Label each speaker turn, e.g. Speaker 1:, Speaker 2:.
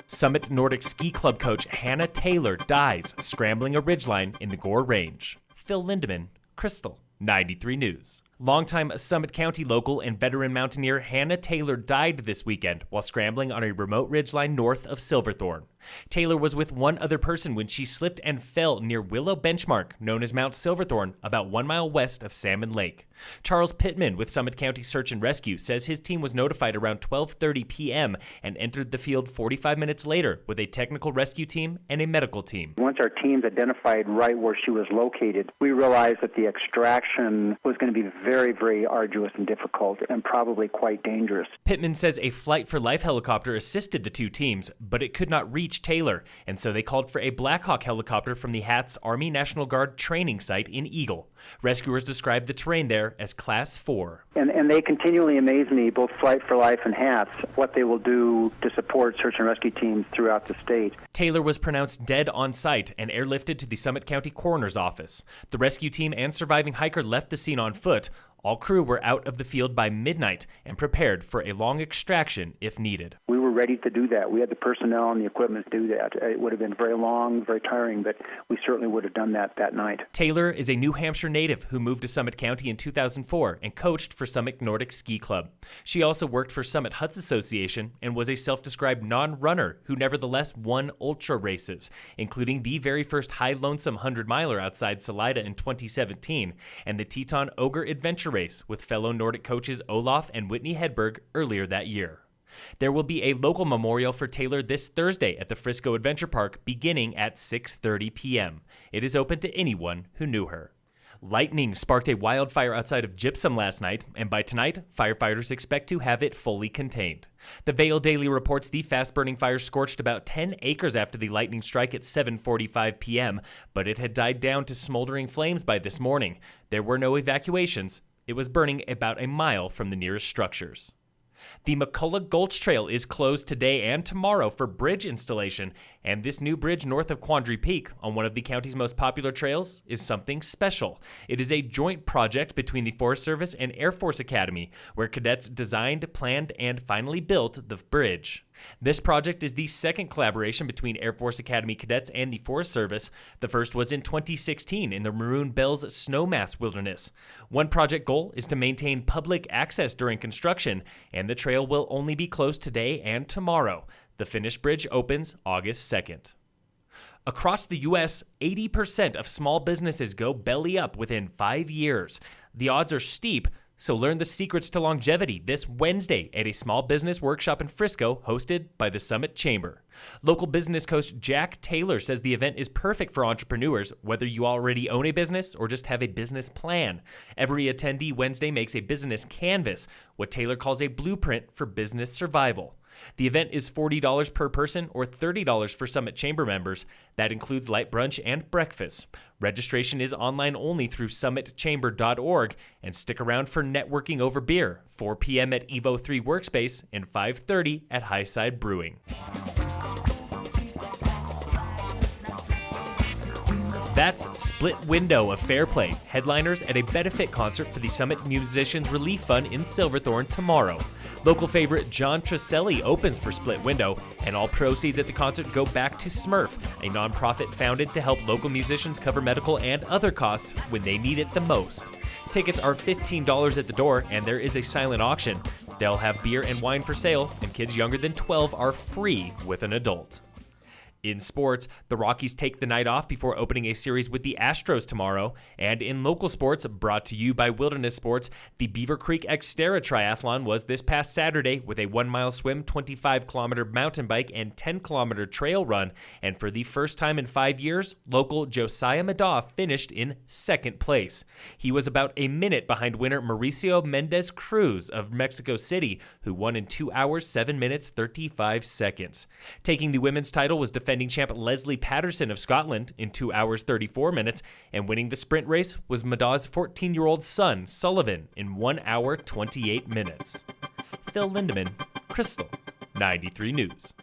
Speaker 1: Summit Nordic Ski Club coach Hannah Taylor dies scrambling a ridgeline in the Gore Range. Phil Lindeman, Krystal, 93 News. Longtime Summit County local and veteran mountaineer Hannah Taylor died this weekend while scrambling on a remote ridgeline north of Silverthorne. Taylor was with one other person when she slipped and fell near Willow Benchmark, known as Mount Silverthorne, about 1 mile west of Salmon Lake. Charles Pittman with Summit County Search and Rescue says his team was notified around 12:30 p.m. and entered the field 45 minutes later with a technical rescue team and a medical team.
Speaker 2: Once our teams identified right where she was located, we realized that the extraction was going to be very, very arduous and difficult and probably quite dangerous.
Speaker 1: Pittman says a Flight for Life helicopter assisted the two teams, but it could not reach Taylor, and so they called for a Black Hawk helicopter from the Hats Army National Guard training site in Eagle. Rescuers described the terrain there as Class 4.
Speaker 2: And they continually amaze me, both Flight for Life and Hats, what they will do to support search and rescue teams throughout the state.
Speaker 1: Taylor was pronounced dead on site and airlifted to the Summit County Coroner's Office. The rescue team and surviving hiker left the scene on foot. All crew were out of the field by midnight and prepared for a long extraction if needed.
Speaker 2: We were ready to do that. We had the personnel and the equipment to do that. It would have been very long, very tiring, but we certainly would have done that night.
Speaker 1: Taylor is a New Hampshire native who moved to Summit County in 2004 and coached for Summit Nordic Ski Club. She also worked for Summit Huts Association and was a self-described non-runner who nevertheless won ultra races, including the very first high lonesome 100-miler outside Salida in 2017 and the Teton Ogre Adventure Race with fellow Nordic coaches Olaf and Whitney Hedberg earlier that year. There will be a local memorial for Taylor this Thursday at the Frisco Adventure Park beginning at 6:30 p.m. It is open to anyone who knew her. Lightning sparked a wildfire outside of Gypsum last night, and by tonight, firefighters expect to have it fully contained. The Vail Daily reports the fast-burning fire scorched about 10 acres after the lightning strike at 7:45 p.m., but it had died down to smoldering flames by this morning. There were no evacuations. It was burning about a mile from the nearest structures. The McCullough Gulch Trail is closed today and tomorrow for bridge installation, and this new bridge north of Quandary Peak on one of the county's most popular trails is something special. It is a joint project between the Forest Service and Air Force Academy, where cadets designed, planned, and finally built the bridge. This project is the second collaboration between Air Force Academy cadets and the Forest Service. The first was in 2016 in the Maroon Bells Snowmass Wilderness. One project goal is to maintain public access during construction, and the trail will only be closed today and tomorrow. The finished bridge opens August 2nd. Across the U.S., 80% of small businesses go belly up within 5 years. The odds are steep, so learn the secrets to longevity this Wednesday at a small business workshop in Frisco hosted by the Summit Chamber. Local business coach Jack Taylor says the event is perfect for entrepreneurs, whether you already own a business or just have a business plan. Every attendee Wednesday makes a business canvas, what Taylor calls a blueprint for business survival. The event is $40 per person or $30 for Summit Chamber members. That includes light brunch and breakfast. Registration is online only through summitchamber.org, and stick around for networking over beer, 4 p.m. at Evo 3 Workspace and 5:30 at Highside Brewing. That's Split Window of Fairplay, headliners at a benefit concert for the Summit Musicians Relief Fund in Silverthorne tomorrow. Local favorite John Tresselli opens for Split Window, and all proceeds at the concert go back to Smurf, a nonprofit founded to help local musicians cover medical and other costs when they need it the most. Tickets are $15 at the door, and there is a silent auction. They'll have beer and wine for sale, and kids younger than 12 are free with an adult. In sports, the Rockies take the night off before opening a series with the Astros tomorrow. And in local sports, brought to you by Wilderness Sports, the Beaver Creek XTERRA triathlon was this past Saturday with a 1-mile swim, 25-kilometer mountain bike, and 10-kilometer trail run. And for the first time in 5 years, local Josiah Madoff finished in second place. He was about a minute behind winner Mauricio Mendez Cruz of Mexico City, who won in 2 hours, 7 minutes, 35 seconds. Taking the women's title was defending champ Leslie Patterson of Scotland in 2 hours 34 minutes, and winning the sprint race was Madaw's 14-year-old son, Sullivan, in 1 hour 28 minutes. Phil Lindeman, Krystal, 93 News.